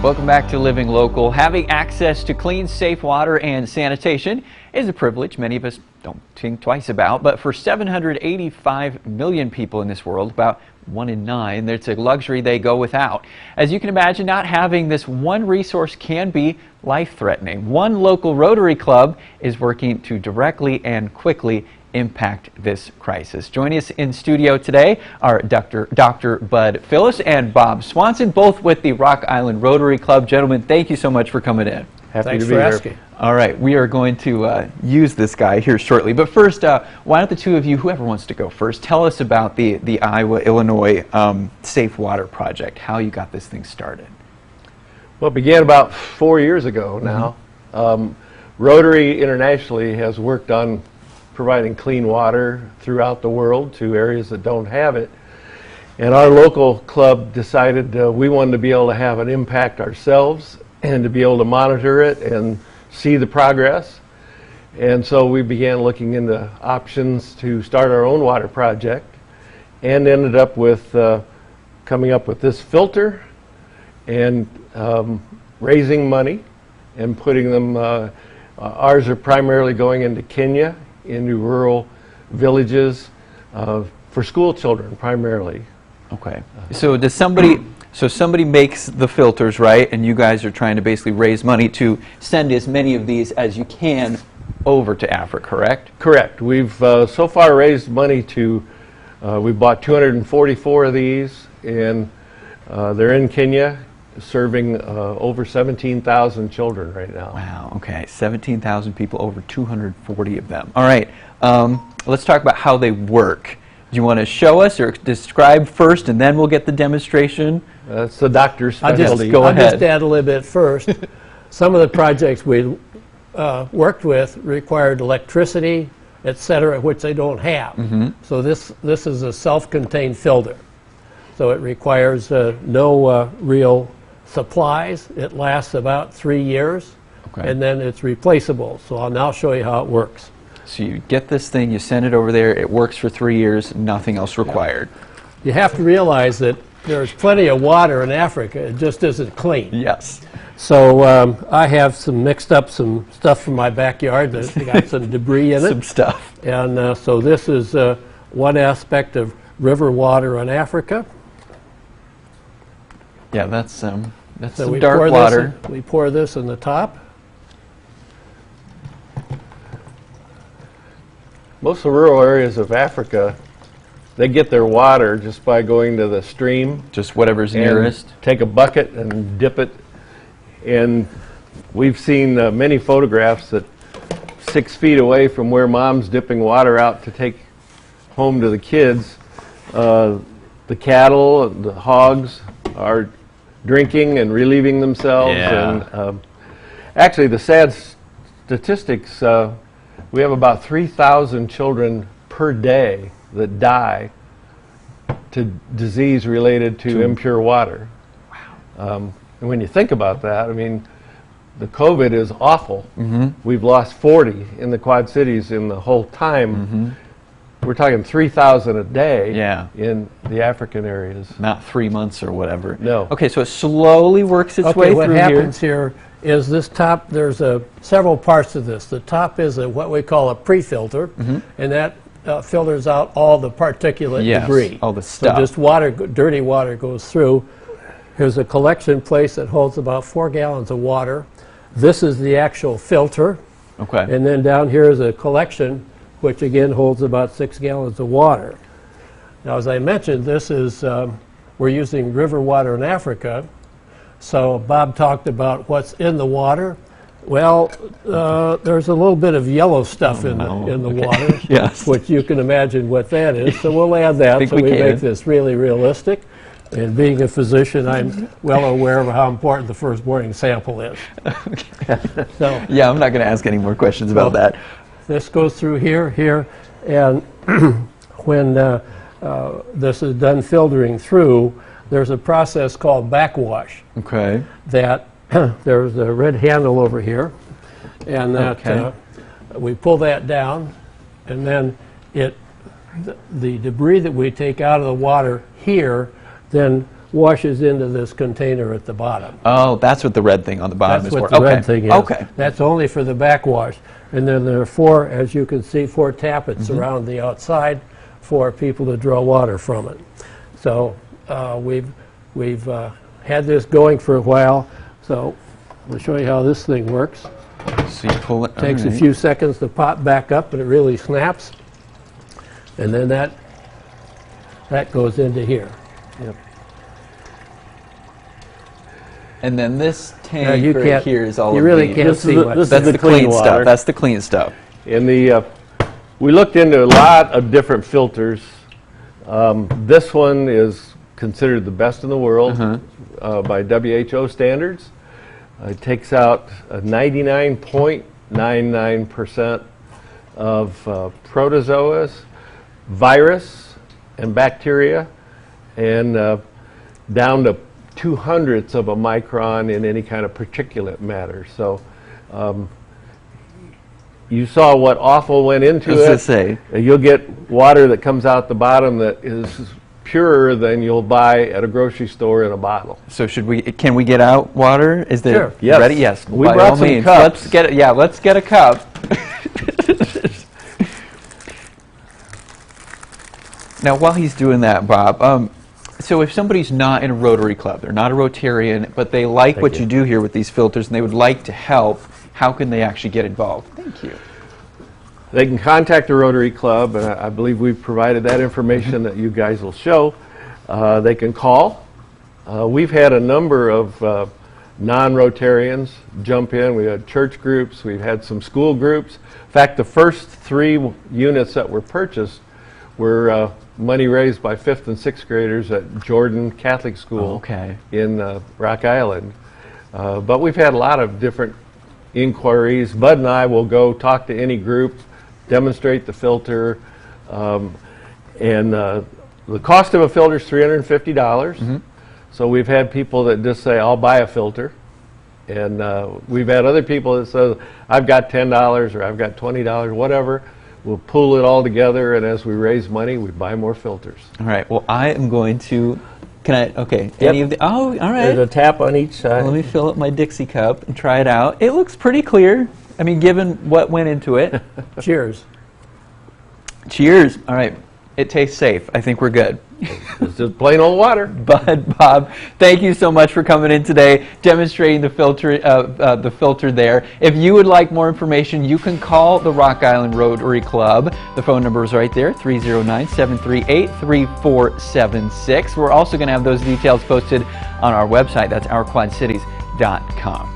Welcome back to Living Local. Having access to clean, safe water and sanitation is a privilege many of us don't think twice about, but for 785 million people in this world, about 1 in 9, it's a luxury they go without. As you can imagine, not having this one resource can be life-threatening. One local Rotary Club is working to directly and quickly impact this crisis. Joining us in studio today are Dr. Bud Phyllis and Bob Swanson, both with the Rock Island Rotary Club. Gentlemen, thank you so much for coming in. Happy to be here. All right, we are going to use this guy here shortly. But first, why don't the two of you, whoever wants to go first, tell us about the Iowa-Illinois Safe Water Project, how you got this thing started. Well, it began about 4 years ago now. Rotary internationally has worked on providing clean water throughout the world to areas that don't have it. And our local club decided we wanted to be able to have an impact ourselves and to be able to monitor it and see the progress. And so we began looking into options to start our own water project and ended up with coming up with this filter and raising money and putting them, ours are primarily going into Kenya, into rural villages for school children primarily. Okay. So does somebody makes the filters, right? And you guys are trying to basically raise money to send as many of these as you can over to Africa, correct? Correct. We've so far raised money to, we bought 244 of these, and they're in Kenya, serving over 17,000 children right now. Wow, okay. 17,000 people, over 240 of them. All right, let's talk about how they work. Do you want to show us or describe first, and then we'll get the demonstration? That's the doctor's specialty. Go ahead. I'll just add a little bit first. Some of the projects we worked with required electricity, etc., which they don't have. So this is a self-contained filter. So it requires no real supplies. It lasts about 3 years, and then it's replaceable. So I'll now show you how it works. So you get this thing, you send it over there, it works for 3 years, nothing else required. You have to realize that there's plenty of water in Africa, it just isn't clean. Yes. So I have mixed up some stuff from my backyard that's got some debris in it. Some stuff. And so this is one aspect of river water in Africa. Yeah, that's So some dark water. We pour this in the top. Most of the rural areas of Africa, they get their water just by going to the stream. Just whatever's and nearest. Take a bucket and dip it. And we've seen many photographs that 6 feet away from where mom's dipping water out to take home to the kids, the cattle, the hogs are drinking and relieving themselves. Yeah. And actually, the sad statistics, we have about 3,000 children per day that die to disease related to impure water. Wow. And when you think about that, I mean, the COVID is awful. We've lost 40 in the Quad Cities in the whole time. We're talking 3,000 a day in the African areas. Not 3 months or whatever. No. Okay, so it slowly works its way through here. What happens here is this top, there's several parts to this. The top is what we call a pre-filter, and that filters out all the particulate debris. All the stuff. So just water, dirty water goes through. Here's a collection place that holds about 4 gallons of water. This is the actual filter. Okay. And then down here is a collection which again holds about 6 gallons of water. Now, as I mentioned, this is, we're using river water in Africa. So Bob talked about what's in the water. Well, there's a little bit of yellow stuff in the water, Yes. which you can imagine what that is. So we'll add that so we make this really realistic. And being a physician, I'm well aware of how important the first morning sample is. So, yeah, I'm not going to ask any more questions about that. This goes through here, and when this is done filtering through, there's a process called backwash. Okay. That there's a red handle over here, and that we pull that down, and then the debris that we take out of the water here then washes into this container at the bottom. Oh, that's what the red thing on the bottom That's is what for. the red thing is. Okay. That's only for the backwash. And then there are four, as you can see, four tappets around the outside for people to draw water from it. So we've had this going for a while. So I'll show you how this thing works. So you pull it. Takes a few seconds to pop back up, but it really snaps. And then that goes into here. Yep. And then this Now, tank you right can't- here is all you of really the. can't see much. That's the clean stuff. That's the clean stuff. In the, we looked into a lot of different filters. This one is considered the best in the world by WHO standards. It takes out 99.99% of protozoas, virus, and bacteria, and down to 0.02 of a micron in any kind of particulate matter. So you saw what awful went into What does it. it say? You'll get water that comes out the bottom that is purer than you'll buy at a grocery store in a bottle. So can we get out water? Is there Sure. Yes. ready? Yes. We by brought all some means. cups. Let's get it. Yeah, let's get a cup. Now, while he's doing that, Bob, so if somebody's not in a Rotary Club, they're not a Rotarian, but they like what you do here with these filters and they would like to help, how can they actually get involved? Thank you. They can contact the Rotary Club, and I believe we've provided that information that you guys will show. They can call. We've had a number of non-Rotarians jump in. We had church groups. We've had some school groups. In fact, the first 3 units that were purchased were money raised by 5th and 6th graders at Jordan Catholic School in Rock Island. But we've had a lot of different inquiries. Bud and I will go talk to any group, demonstrate the filter, and the cost of a filter is $350. So we've had people that just say, I'll buy a filter. And we've had other people that say, I've got $10 or I've got $20, whatever. We'll pool it all together, and as we raise money, we buy more filters. All right. Well, I am going to. Can I? Okay. Yep. Any of the? Oh, all right. There's a tap on each side. Let me fill up my Dixie cup and try it out. It looks pretty clear. I mean, given what went into it. Cheers. Cheers. All right. It tastes safe. I think we're good. It's just plain old water. Bud, Bob, thank you so much for coming in today, demonstrating the filter there. If you would like more information, you can call the Rock Island Rotary Club. The phone number is right there, 309-738-3476. We're also going to have those details posted on our website. That's ourquadcities.com.